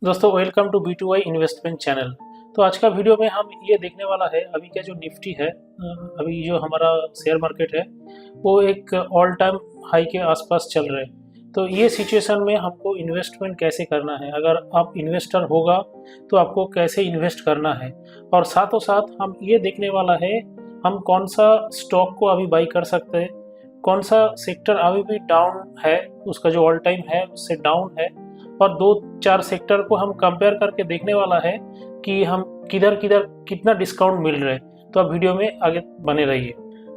दोस्तों welcome to B2I investment channel. तो आज का वीडियो में हम ये देखने वाला है अभी का जो निफ्टी है, अभी जो हमारा शेयर मार्केट है वो एक ऑल टाइम हाई के आसपास चल रहा है। तो ये सिचुएशन में हमको इन्वेस्टमेंट कैसे करना है, अगर आप इन्वेस्टर होगा तो आपको कैसे इन्वेस्ट करना है, और साथों साथ हम ये देखने वाला है हम कौन सा स्टॉक को अभी बाई कर सकते हैं, कौन सा सेक्टर अभी भी डाउन है, उसका जो ऑल टाइम है उससे डाउन है, और दो चार सेक्टर को हम कंपेयर करके देखने वाला है कि हम किधर किधर कितना डिस्काउंट मिल रहा है। तो आप वीडियो में आगे बने रहिए।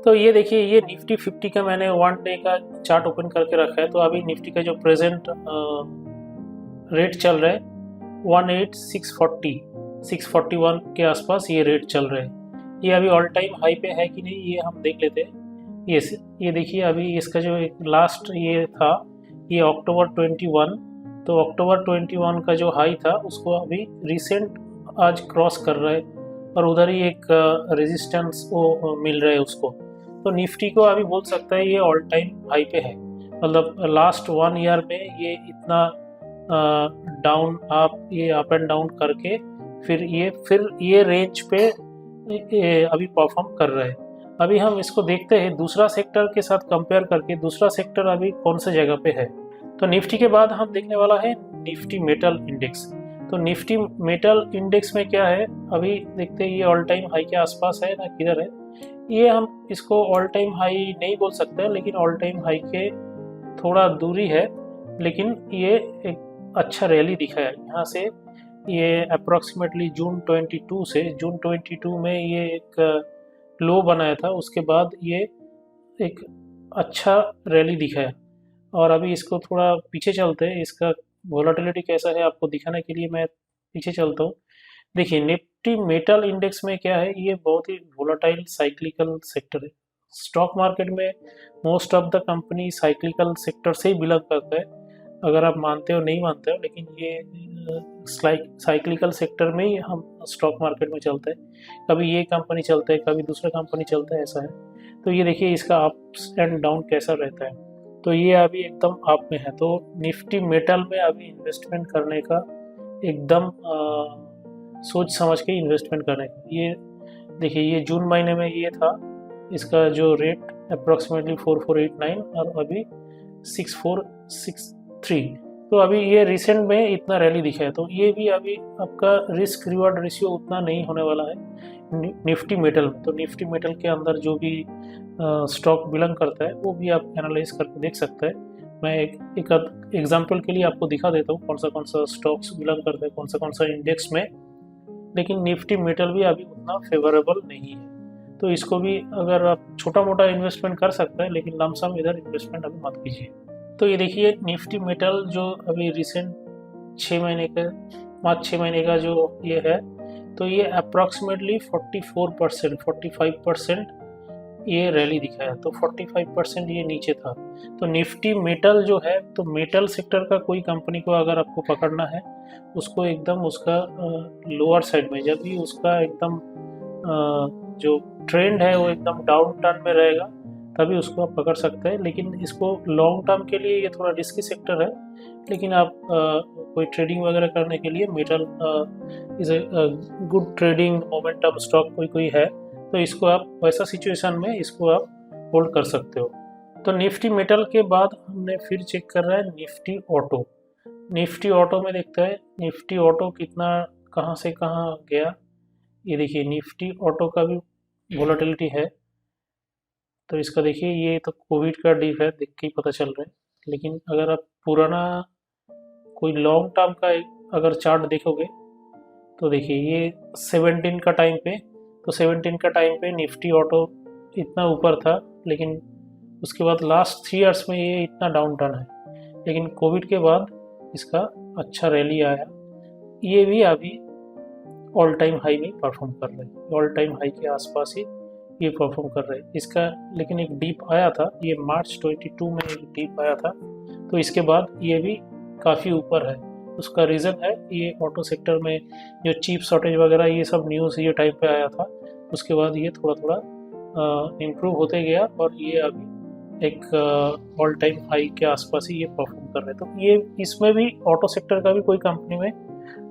तो ये देखिए, ये निफ्टी 50 का मैंने 1 डे का चार्ट ओपन करके रखा है। तो अभी निफ्टी का जो प्रेजेंट रेट चल रहा है 18640 641 के आसपास ये रेट चल रहा है। ये अभी ऑल टाइम हाई पे है कि नहीं ये हम देख लेते हैं। ये देखिए, अभी इसका जो एक लास्ट ये था ये अक्टूबर 21। तो अक्टूबर 21 का जो हाई था उसको अभी रिसेंट आज क्रॉस कर रहा है, और उधर ही एक रेजिस्टेंस वो मिल रहा है उसको। तो निफ्टी को अभी बोल सकता है ये ऑल टाइम हाई पे है। मतलब लास्ट 1 ईयर में ये इतना डाउन अप, ये अप एंड डाउन करके फिर ये रेंज पे अभी परफॉर्म कर रहा है। अभी हम इसको देखते हैं दूसरा सेक्टर के साथ कंपेयर करके, दूसरा सेक्टर अभी कौन सा जगह पे है। तो निफ्टी के बाद हम देखने वाला है निफ्टी मेटल इंडेक्स। तो निफ्टी मेटल इंडेक्स में क्या है, अभी देखते हैं ये ऑल टाइम हाई के आसपास है ना किधर है। ये हम इसको ऑल टाइम हाई नहीं बोल सकते, लेकिन ऑल टाइम हाई के थोड़ा दूरी है, लेकिन ये एक अच्छा रैली दिखा है यहाँ से। ये अप्रोक्सीमेटली जून 22 में ये एक लो बनाया था, उसके बाद ये एक अच्छा रैली दिखा है। और अभी इसको थोड़ा पीछे चलते हैं, इसका वोलेटिलिटी कैसा है आपको दिखाने के लिए मैं पीछे चलता हूँ। देखिए निफ्टी मेटल इंडेक्स में क्या है, ये बहुत ही वोलेटाइल साइक्लिकल सेक्टर है। स्टॉक मार्केट में most of the company cyclical sector से ही बिलोंग करता है, अगर आप मानते हो नहीं मानते हो, लेकिन ये साइक्लिकल सेक्टर में ही हम स्टॉक मार्केट में चलते हैं। कभी ये कंपनी चलता है, कभी दूसरा कंपनी चलता है, ऐसा है। तो ये देखिए इसका अप्स एंड डाउन कैसा रहता है। तो ये अभी एकदम अप में है। तो निफ्टी मेटल में अभी इन्वेस्टमेंट करने का एकदम सोच समझ के इन्वेस्टमेंट करने का। ये देखिए, ये जून महीने में ये था, इसका जो रेट अप्रोक्सीमेटली 4489 और अभी 6463। तो अभी ये रिसेंट में इतना रैली दिखा है। तो ये भी अभी आपका रिस्क रिवार्ड रेशियो उतना नहीं होने वाला है निफ्टी मेटल में। तो निफ्टी मेटल के अंदर जो भी स्टॉक बिलोंग करता है वो भी आप एनालाइज करके देख सकते हैं। मैं एक एग्जांपल के लिए आपको दिखा देता हूँ कौन सा स्टॉक्स बिलोंग करता है कौन सा इंडेक्स में। लेकिन निफ्टी मेटल भी अभी उतना फेवरेबल नहीं है, तो इसको भी अगर आप छोटा मोटा इन्वेस्टमेंट कर सकते हैं, लेकिन लमसम इधर इन्वेस्टमेंट अभी मत कीजिए। तो ये देखिए निफ्टी मेटल जो अभी रिसेंट 6 महीने का 5-6 महीने का जो ये है, तो ये अप्रॉक्सीमेटली 44% 45% ये रैली दिखाया। तो 45% ये नीचे था। तो निफ्टी मेटल जो है, तो मेटल सेक्टर का कोई कंपनी को अगर आपको पकड़ना है, उसको एकदम उसका लोअर साइड में, जब भी उसका एकदम जो ट्रेंड है वो एकदम डाउन टर्न में रहेगा, तभी उसको आप पकड़ सकते हैं। लेकिन इसको लॉन्ग टर्म के लिए ये थोड़ा रिस्की सेक्टर है, लेकिन आप कोई ट्रेडिंग वगैरह करने के लिए metal is a good trading momentum stock कोई है, तो इसको आप वैसा सिचुएशन में इसको आप होल्ड कर सकते हो। तो निफ्टी मेटल के बाद हमने फिर चेक कर रहा है निफ्टी ऑटो। निफ्टी ऑटो में देखते हैं निफ्टी ऑटो कितना कहाँ से कहाँ गया। ये देखिए निफ्टी ऑटो का भी वोलेटिलिटी है। तो इसका देखिए, ये तो कोविड का डिप है, देख के ही पता चल रहा है। लेकिन अगर आप पुराना कोई लॉन्ग टर्म का अगर चार्ट देखोगे, तो देखिए ये 17 का टाइम पे, तो 17 का टाइम पे निफ्टी ऑटो इतना ऊपर था, लेकिन उसके बाद लास्ट 3 ईयर्स में ये इतना डाउन टर्न है। लेकिन कोविड के बाद इसका अच्छा रैली आया। ये भी अभी ऑल टाइम हाई में परफॉर्म कर रहे हैं, ऑल टाइम हाई के आसपास ही ये परफॉर्म कर रहे हैं। इसका लेकिन एक डीप आया था, ये मार्च 22 में एक डीप आया था। तो इसके बाद ये भी काफ़ी ऊपर है। उसका रीज़न है ये ऑटो सेक्टर में जो चिप शॉर्टेज वगैरह ये सब न्यूज़ ये टाइम पे आया था, उसके बाद ये थोड़ा थोड़ा इम्प्रूव होते गया, और ये अभी एक ऑल टाइम हाई के आसपास ही ये परफॉर्म कर रहे हैं। तो ये इसमें भी ऑटो सेक्टर का भी कोई कंपनी में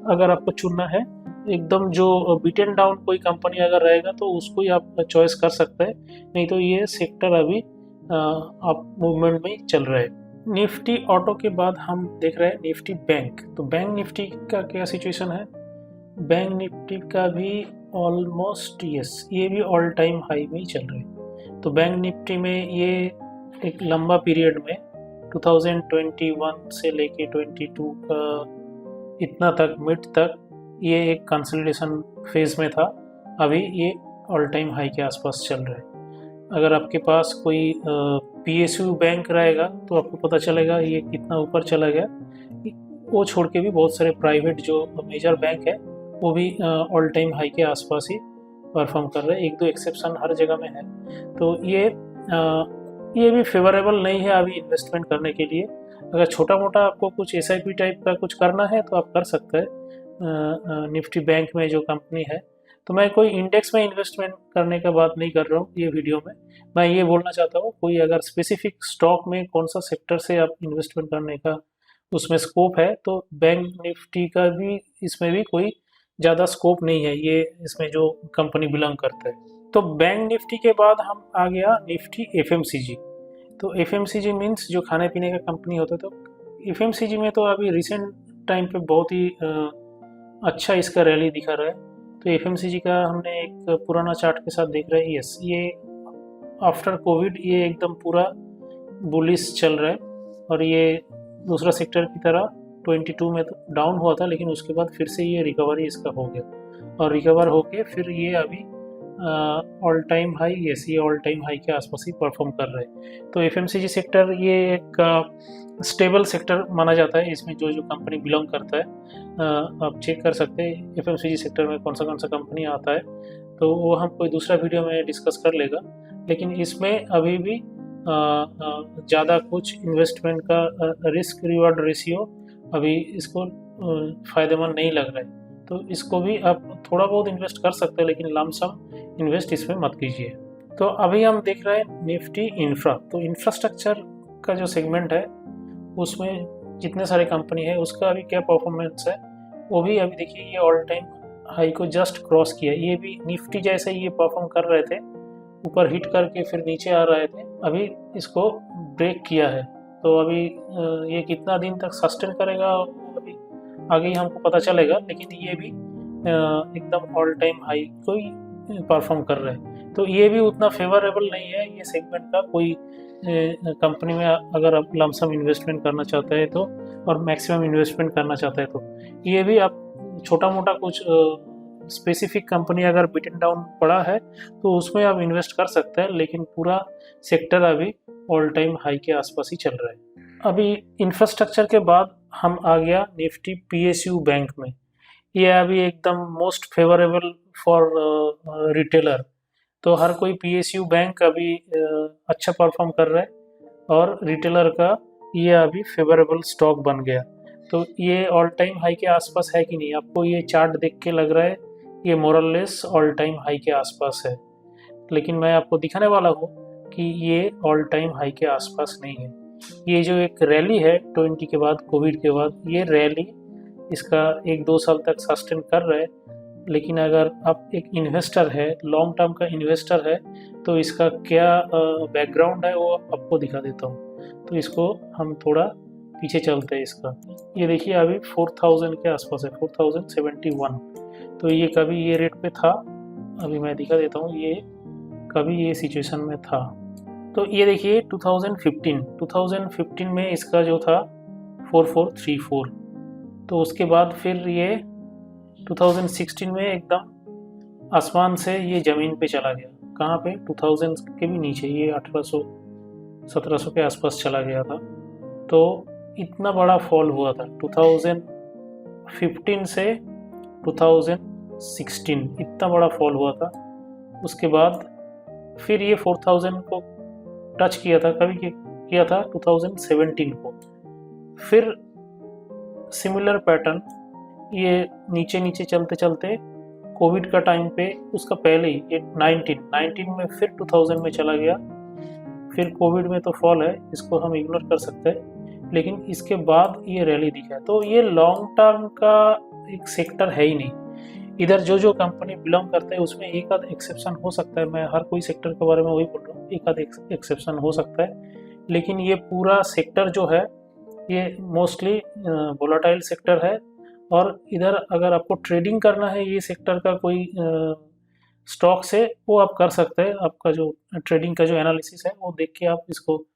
अगर आपको चुनना है, एकदम जो बीटन डाउन कोई कंपनी अगर रहेगा तो उसको ही आप चॉइस कर सकते हैं, नहीं तो ये सेक्टर अभी आप मूवमेंट में ही चल रहा है। निफ्टी ऑटो के बाद हम देख रहे हैं निफ्टी बैंक। तो बैंक निफ्टी का क्या सिचुएशन है? बैंक निफ्टी का भी ऑलमोस्ट यस, ये भी ऑल टाइम हाई में ही चल रहे हैं। तो बैंक निफ्टी में ये एक लंबा पीरियड में 2021 से लेके 22 का इतना तक मिड तक ये एक कंसोलिडेशन फेज में था। अभी ये ऑल टाइम हाई के आसपास चल रहा है। अगर आपके पास कोई PSU बैंक रहेगा तो आपको पता चलेगा ये कितना ऊपर चला गया। वो छोड़ के भी बहुत सारे प्राइवेट जो मेजर बैंक है वो भी ऑल टाइम हाई के आसपास ही परफॉर्म कर रहे हैं। एक दो एक्सेप्शन हर जगह में है। तो ये भी फेवरेबल नहीं है अभी इन्वेस्टमेंट करने के लिए। अगर छोटा मोटा आपको कुछ SIP टाइप का कुछ करना है तो आप कर सकते हैं निफ्टी बैंक में जो कंपनी है। तो मैं कोई इंडेक्स में इन्वेस्टमेंट करने का बात नहीं कर रहा हूँ ये वीडियो में। मैं ये बोलना चाहता हूँ कोई अगर स्पेसिफिक स्टॉक में कौन सा सेक्टर से आप इन्वेस्टमेंट करने का उसमें स्कोप है तो बैंक निफ्टी का भी इसमें भी कोई ज़्यादा स्कोप नहीं है, ये इसमें जो कंपनी बिलोंग करता है। तो बैंक निफ्टी के बाद हम आ गया निफ्टी FMCG। तो FMCG मीन्स जो खाने पीने का कंपनी होता है। तो FMCG में तो अभी रिसेंट टाइम पे बहुत ही अच्छा इसका रैली दिखा रहा है। तो FMCG का हमने एक पुराना चार्ट के साथ देख रहे हैं। यस, ये आफ्टर कोविड ये एकदम पूरा बुलिश चल रहा है और ये दूसरा सेक्टर की तरह 22 में तो डाउन हुआ था, लेकिन उसके बाद फिर से ये रिकवरी इसका हो गया और रिकवर होके फिर ये अभी ऑल टाइम हाई, ये ऑल टाइम हाई के आसपास ही परफॉर्म कर रहे हैं। तो FMCG सेक्टर ये एक स्टेबल सेक्टर माना जाता है। इसमें जो जो कंपनी बिलोंग करता है आप चेक कर सकते हैं FMCG सेक्टर में कौन सा कंपनी आता है। तो वो हम कोई दूसरा वीडियो में डिस्कस कर लेगा, लेकिन इसमें अभी भी ज़्यादा कुछ इन्वेस्टमेंट का रिस्क रिवार्ड रेशियो अभी इसको फ़ायदेमंद नहीं लग रहा है। तो इसको भी आप थोड़ा बहुत इन्वेस्ट कर सकते हैं, लेकिन लमसम इन्वेस्ट इसमें मत कीजिए। तो अभी हम देख रहे हैं निफ्टी इंफ्रा। तो इंफ्रास्ट्रक्चर का जो सेगमेंट है उसमें जितने सारे कंपनी है उसका अभी क्या परफॉर्मेंस है वो भी अभी देखिए ये ऑल टाइम हाई को जस्ट क्रॉस किया। ये भी निफ्टी जैसे ये परफॉर्म कर रहे थे, ऊपर हिट करके फिर नीचे आ रहे थे, अभी इसको ब्रेक किया है। तो अभी ये कितना दिन तक सस्टेन करेगा अभी आगे ही हमको पता चलेगा, लेकिन ये भी एकदम ऑल टाइम हाई को ही परफॉर्म कर रहे हैं। तो ये भी उतना फेवरेबल नहीं है ये सेगमेंट का। कोई कंपनी में अगर आप लमसम इन्वेस्टमेंट करना चाहते हैं तो और मैक्सिमम इन्वेस्टमेंट करना चाहते हैं तो ये भी आप छोटा मोटा कुछ स्पेसिफिक कंपनी अगर बिटन डाउन पड़ा है तो उसमें आप इन्वेस्ट कर सकते हैं, लेकिन पूरा सेक्टर अभी ऑल टाइम हाई के आसपास ही चल रहा है। अभी इंफ्रास्ट्रक्चर के बाद हम आ गया निफ्टी PSU बैंक में। ये अभी एकदम मोस्ट फेवरेबल फॉर रिटेलर। तो हर कोई PSU बैंक अभी अच्छा परफॉर्म कर रहा है और रिटेलर का ये अभी फेवरेबल स्टॉक बन गया। तो ये ऑल टाइम हाई के आसपास है कि नहीं? आपको ये चार्ट देख के लग रहा है ये मोरलेस ऑल टाइम हाई के आसपास है, लेकिन मैं आपको दिखाने वाला हूँ कि ये ऑल टाइम हाई के आसपास नहीं है। ये जो एक रैली है 20 के बाद, कोविड के बाद, ये रैली इसका 1-2 साल तक सस्टेन कर रहा है। लेकिन अगर आप एक इन्वेस्टर है, लॉन्ग टर्म का इन्वेस्टर है, तो इसका क्या बैकग्राउंड है वो आपको दिखा देता हूँ। तो इसको हम थोड़ा पीछे चलते हैं इसका। ये देखिए अभी 4000 के आसपास है, 4071। तो ये कभी ये रेट पे था, अभी मैं दिखा देता हूँ ये कभी ये सिचुएशन में था। तो ये देखिए 2015 में इसका जो था 4434। तो उसके बाद फिर ये 2016 में एकदम आसमान से ये ज़मीन पे चला गया। कहाँ पे? 2000 के भी नीचे, ये 1800-1700 के आसपास चला गया था। तो इतना बड़ा फॉल हुआ था 2015 से 2016, इतना बड़ा फॉल हुआ था। उसके बाद फिर ये 4000 को टच किया था, कभी किया था 2017 को। फिर सिमिलर पैटर्न ये नीचे नीचे चलते चलते कोविड का टाइम पे, उसका पहले ही ये 19 में फिर 2000 में चला गया। फिर कोविड में तो फॉल है, इसको हम इग्नोर कर सकते हैं, लेकिन इसके बाद ये रैली दिखा है। तो ये लॉन्ग टर्म का एक सेक्टर है ही नहीं। इधर जो जो कंपनी बिलोंग करते हैं उसमें एक आध एक्सेप्शन हो सकता है, मैं हर कोई सेक्टर के बारे में वही बोल रहा हूँ, एक आध एक्सेप्शन हो सकता है, लेकिन ये पूरा सेक्टर जो है ये मोस्टली वोलाटाइल सेक्टर है। और इधर अगर आपको ट्रेडिंग करना है ये सेक्टर का कोई स्टॉक से, वो आप कर सकते हैं। आपका जो ट्रेडिंग का जो एनालिसिस है वो देख के आप इसको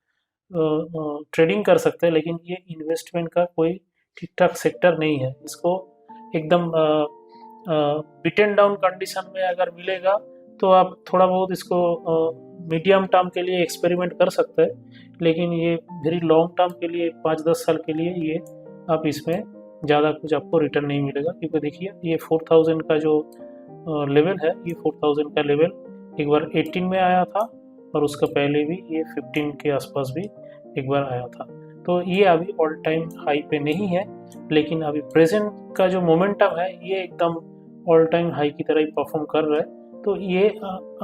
ट्रेडिंग कर सकते हैं, लेकिन ये इन्वेस्टमेंट का कोई ठीक ठाक सेक्टर नहीं है। इसको एकदम बिटन डाउन कंडीशन में अगर मिलेगा तो आप थोड़ा बहुत इसको मीडियम टर्म के लिए एक्सपेरिमेंट कर सकते हैं, लेकिन ये वेरी लॉन्ग टर्म के लिए 5-10 साल के लिए ये आप इसमें ज़्यादा कुछ आपको रिटर्न नहीं मिलेगा। क्योंकि देखिए ये 4000 का जो लेवल है, ये 4000 का लेवल एक बार 18 में आया था और उसका पहले भी ये 15 के आसपास भी एक बार आया था। तो ये अभी ऑल टाइम हाई पे नहीं है, लेकिन अभी प्रेजेंट का जो मोमेंटम है ये एकदम ऑल टाइम हाई की तरह ही परफॉर्म कर रहा है। तो ये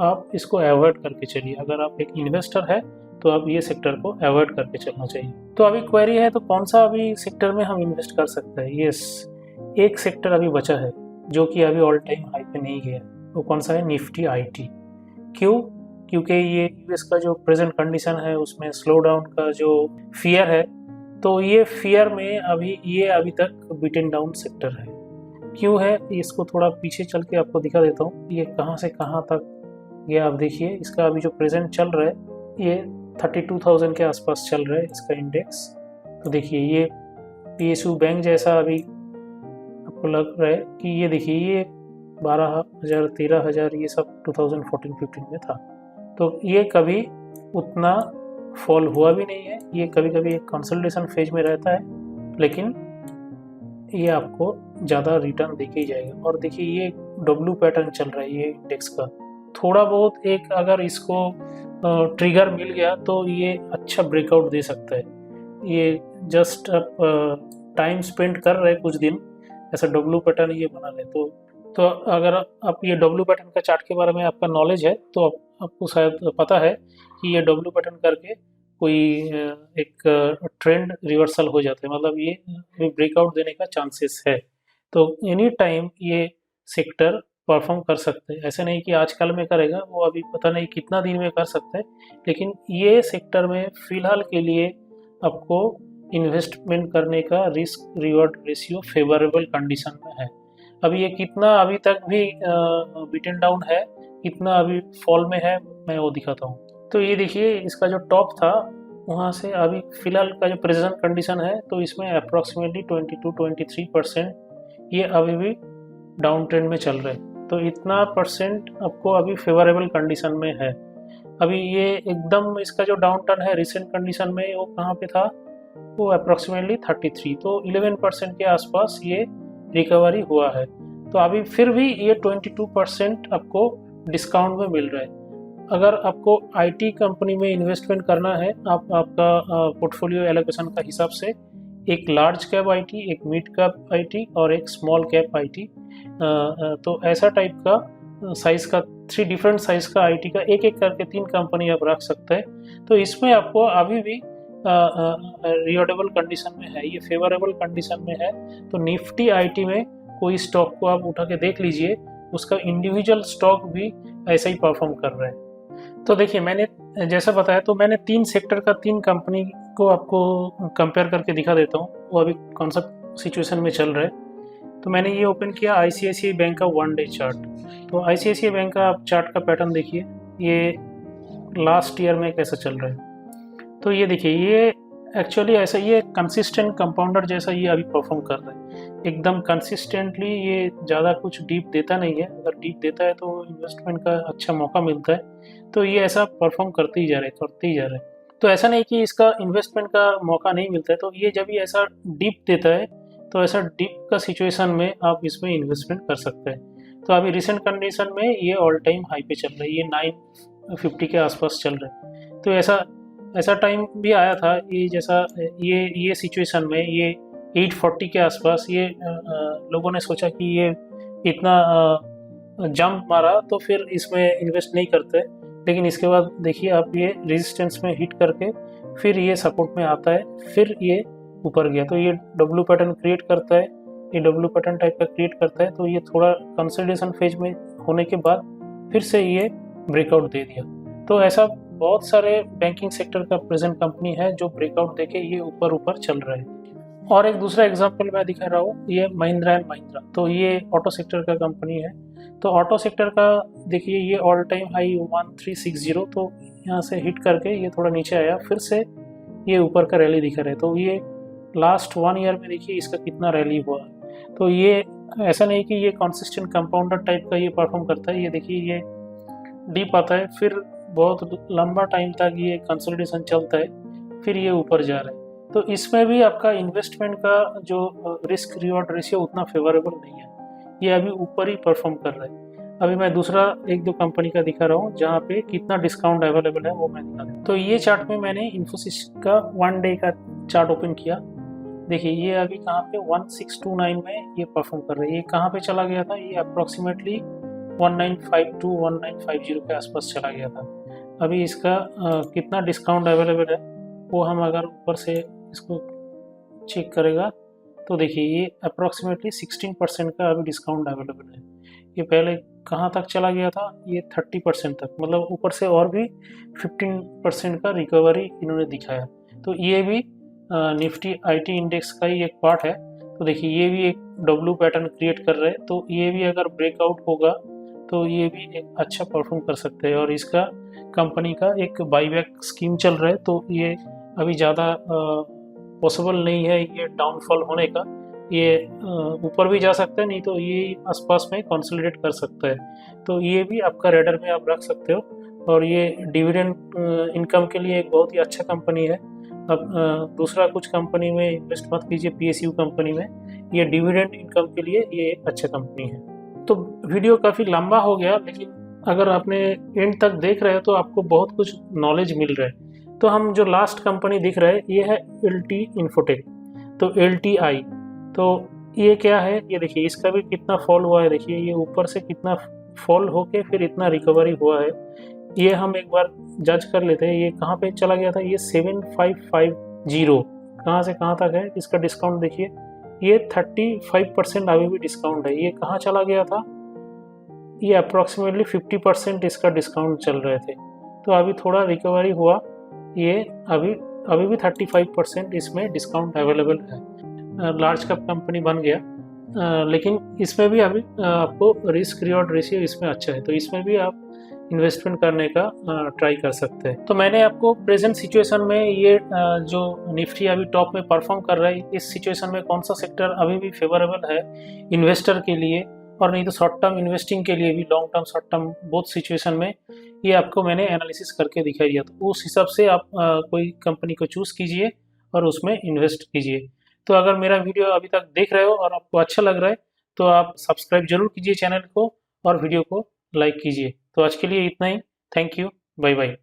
आप इसको अवॉइड करके चलिए। अगर आप एक इन्वेस्टर है तो आप ये सेक्टर को अवॉइड करके चलना चाहिए। तो अभी क्वेरी है तो कौन सा अभी सेक्टर में हम इन्वेस्ट कर सकते हैं। यस, एक सेक्टर अभी बचा है जो कि अभी ऑल टाइम हाई पे नहीं गया, वो कौन सा है, निफ्टी आईटी। क्यों? क्योंकि ये यूएस का जो प्रेजेंट कंडीशन है उसमें स्लो डाउन का जो फियर है, तो ये फियर में अभी तक बीटन डाउन सेक्टर है। क्यों है, इसको थोड़ा पीछे चल के आपको दिखा देता हूँ ये कहाँ से कहाँ तक गया। आप देखिए इसका अभी जो प्रेजेंट चल रहा है ये 32,000 के आसपास चल रहा है इसका इंडेक्स। तो देखिए ये पीएसयू बैंक जैसा अभी आपको लग रहा है कि ये देखिए ये 12,000 13,000 ये सब 2014-15 में था। तो ये कभी उतना फॉल हुआ भी नहीं है, ये कभी कभी एक कंसोलिडेशन फेज में रहता है, लेकिन ये आपको ज़्यादा रिटर्न देके ही जाएगा। और देखिए ये डब्ल्यू पैटर्न चल रहा है ये इंडेक्स का, थोड़ा बहुत एक अगर इसको ट्रिगर मिल गया तो ये अच्छा ब्रेकआउट दे सकता है। ये जस्ट आप टाइम स्पेंड कर रहे कुछ दिन, ऐसा डब्ल्यू पैटर्न ये बना रहे। तो अगर आप ये डब्ल्यू पैटर्न का चार्ट के बारे में आपका नॉलेज है तो आपको शायद पता है कि ये डब्ल्यू पैटर्न करके कोई एक ट्रेंड रिवर्सल हो जाता है, मतलब ये ब्रेकआउट देने का चांसेस है। तो एनी टाइम ये सेक्टर परफॉर्म कर सकते हैं, ऐसे नहीं कि आजकल में करेगा, वो अभी पता नहीं कितना दिन में कर सकते हैं, लेकिन ये सेक्टर में फ़िलहाल के लिए आपको इन्वेस्टमेंट करने का risk reward ratio favourable condition में है। अभी ये कितना अभी तक भी बीटन डाउन है, कितना अभी फॉल में है, मैं वो दिखाता हूँ। तो ये देखिए इसका जो टॉप था वहाँ से अभी फ़िलहाल का जो प्रेजेंट कंडीशन है, तो इसमें अप्रॉक्सीमेटली 22-23% ये अभी भी डाउन ट्रेंड में चल रहे हैं। तो इतना परसेंट आपको अभी फेवरेबल कंडीशन में है। अभी ये एकदम इसका जो डाउन टर्न है रिसेंट कंडीशन में वो कहाँ पे था, वो अप्रॉक्सीमेटली 33, तो 11% के आसपास ये रिकवरी हुआ है। तो अभी फिर भी ये 22% आपको डिस्काउंट में मिल रहा है। अगर आपको आईटी कंपनी में इन्वेस्टमेंट करना है, आप आपका पोर्टफोलियो एलोकेशन का हिसाब से एक लार्ज कैप आईटी, एक मिड कैप आईटी और एक स्मॉल कैप आईटी, तो ऐसा टाइप का साइज़ का 3 डिफरेंट साइज़ का आईटी का एक एक करके 3 कंपनी आप रख सकते हैं। तो इसमें आपको अभी भी रिवॉर्डेबल कंडीशन में है, ये फेवरेबल कंडीशन में है। तो निफ्टी आईटी में कोई स्टॉक को आप उठा के देख लीजिए, उसका इंडिविजुअल स्टॉक भी ऐसा ही परफॉर्म कर रहा है। तो देखिए मैंने जैसा बताया, तो मैंने 3 सेक्टर का 3 कंपनी को आपको कंपेयर करके दिखा देता हूँ वो अभी कौन सा सिचुएशन में चल रहा है। तो मैंने ये ओपन किया आईसीआईसीआई बैंक का 1 डे चार्ट। तो आईसीआईसीआई बैंक का आप चार्ट का पैटर्न देखिए, ये लास्ट ईयर में कैसा चल रहा है। तो ये देखिए ये एक्चुअली ऐसा ये कंसिस्टेंट कंपाउंडर जैसा ये अभी परफॉर्म कर रहा है, एकदम कंसिस्टेंटली। ये ज़्यादा कुछ डीप देता नहीं है, अगर डीप देता है तो इन्वेस्टमेंट का अच्छा मौका मिलता है। तो ये ऐसा परफॉर्म करते ही जा रहे हैं। तो ऐसा नहीं कि इसका इन्वेस्टमेंट का मौका नहीं मिलता है, तो ये जब ये ऐसा डीप देता है तो ऐसा डीप का सिचुएशन में आप इसमें इन्वेस्टमेंट कर सकते हैं। तो अभी रिसेंट कंडीशन में ये ऑल टाइम हाई पे चल रहा है, ये 950 के आसपास चल रहा है। तो ऐसा टाइम भी आया था ये जैसा ये सिचुएशन में ये 840 के आसपास ये लोगों ने सोचा कि ये इतना जंप मारा तो फिर इसमें इन्वेस्ट नहीं करते, लेकिन इसके बाद देखिए आप ये रेजिस्टेंस में हिट करके फिर ये सपोर्ट में आता है, फिर ये ऊपर गया। तो ये डब्ल्यू पैटर्न क्रिएट करता है, ये डब्ल्यू पैटर्न टाइप का क्रिएट करता है, तो ये थोड़ा कंसोलिडेशन फेज में होने के बाद फिर से ये ब्रेकआउट दे दिया। तो ऐसा बहुत सारे बैंकिंग सेक्टर का प्रेजेंट कंपनी है जो ब्रेकआउट देके ये ऊपर ऊपर चल रहा है। और एक दूसरा एग्जांपल मैं दिखा रहा हूँ, ये महिंद्रा एंड महिंद्रा, तो ये ऑटो सेक्टर का कंपनी है। तो ऑटो सेक्टर का देखिए ये ऑल टाइम हाई 1360, तो यहाँ से हिट करके ये थोड़ा नीचे आया, फिर से ये ऊपर का रैली दिखा रहा है। तो ये लास्ट 1 ईयर में देखिए इसका कितना रैली हुआ है। तो ये ऐसा नहीं कि ये कॉन्सिस्टेंट कंपाउंडर टाइप का ये परफॉर्म करता है, ये देखिए ये डीप आता है, फिर बहुत लंबा टाइम तक ये कंसोलिडेशन चलता है, फिर ये ऊपर जा रहा है। तो इसमें भी आपका इन्वेस्टमेंट का जो रिस्क रिवॉर्ड रेशियो उतना फेवरेबल नहीं है, ये अभी ऊपर ही परफॉर्म कर रहा है। अभी मैं दूसरा 1-2 कंपनी का दिखा रहा हूँ जहाँ पे कितना डिस्काउंट अवेलेबल है वो मैं दिखा दूँ। तो ये चार्ट में मैंने इन्फोसिस का 1 डे का चार्ट ओपन किया। देखिए ये अभी कहाँ पे 1629 में ये परफॉर्म कर रहा है। ये कहाँ पे चला गया था, ये अप्रोक्सीमेटली 1952 1950 के आसपास चला गया था। अभी इसका कितना डिस्काउंट अवेलेबल है वो हम अगर ऊपर से इसको चेक करेगा तो देखिए ये अप्रोक्सीमेटली 16% का अभी डिस्काउंट अवेलेबल है। ये पहले कहाँ तक चला गया था, ये 30% तक, मतलब ऊपर से और भी 15% का रिकवरी इन्होंने दिखाया। तो ये भी निफ्टी आईटी इंडेक्स का ही एक पार्ट है। तो देखिए ये भी एक डब्ल्यू पैटर्न क्रिएट कर रहे हैं, तो ये भी अगर ब्रेकआउट होगा तो ये भी एक अच्छा परफॉर्म कर सकते हैं। और इसका कंपनी का एक बाईबैक स्कीम चल रहा है, तो ये अभी ज़्यादा पॉसिबल नहीं है ये डाउनफॉल होने का। ये ऊपर भी जा सकता है, नहीं तो ये आसपास में कंसोलिडेट कर सकता है। तो ये भी आपका रेडर में आप रख सकते हो। और ये डिविडेंड इनकम के लिए एक बहुत ही अच्छा कंपनी है। अब दूसरा कुछ कंपनी में इन्वेस्ट मत कीजिए, पीएसयू कंपनी में, ये डिविडेंड इनकम के लिए ये एक अच्छा कंपनी है। तो वीडियो काफ़ी लंबा हो गया, लेकिन अगर आपने एंड तक देख रहे हो तो आपको बहुत कुछ नॉलेज मिल रहा है। तो हम जो लास्ट कंपनी दिख रहा है ये है LT इन्फोटेक, तो LTI। तो ये क्या है, ये देखिए इसका भी कितना फॉल हुआ है। देखिए ये ऊपर से कितना फॉल होके फिर इतना रिकवरी हुआ है, ये हम एक बार जज कर लेते हैं। ये कहाँ पे चला गया था, ये 7550 कहाँ से कहाँ तक है। इसका डिस्काउंट देखिए ये 35% अभी भी डिस्काउंट है। ये कहाँ चला गया था, ये अप्रोक्सीमेटली 50% इसका डिस्काउंट चल रहे थे। तो अभी थोड़ा रिकवरी हुआ, ये अभी भी 35% इसमें डिस्काउंट अवेलेबल है। लार्ज कैप कंपनी बन गया, लेकिन इसमें भी अभी आपको रिस्क रिवॉर्ड रेशियो इसमें अच्छा है, तो इसमें भी आप इन्वेस्टमेंट करने का ट्राई कर सकते हैं। तो मैंने आपको प्रेजेंट सिचुएशन में ये जो निफ्टी अभी टॉप में परफॉर्म कर रहा है, इस सिचुएशन में कौन सा सेक्टर अभी भी फेवरेबल है इन्वेस्टर के लिए, और नहीं तो शॉर्ट टर्म इन्वेस्टिंग के लिए भी, long term short term both situation में, ये आपको मैंने एनालिसिस करके दिखाई दिया। तो उस हिसाब से आप कोई कंपनी को चूज़ कीजिए और उसमें इन्वेस्ट कीजिए। तो अगर मेरा वीडियो अभी तक देख रहे हो और आपको अच्छा लग रहा है तो आप सब्सक्राइब जरूर कीजिए चैनल को और वीडियो को लाइक कीजिए। तो आज के लिए इतना ही। Thank you, bye bye.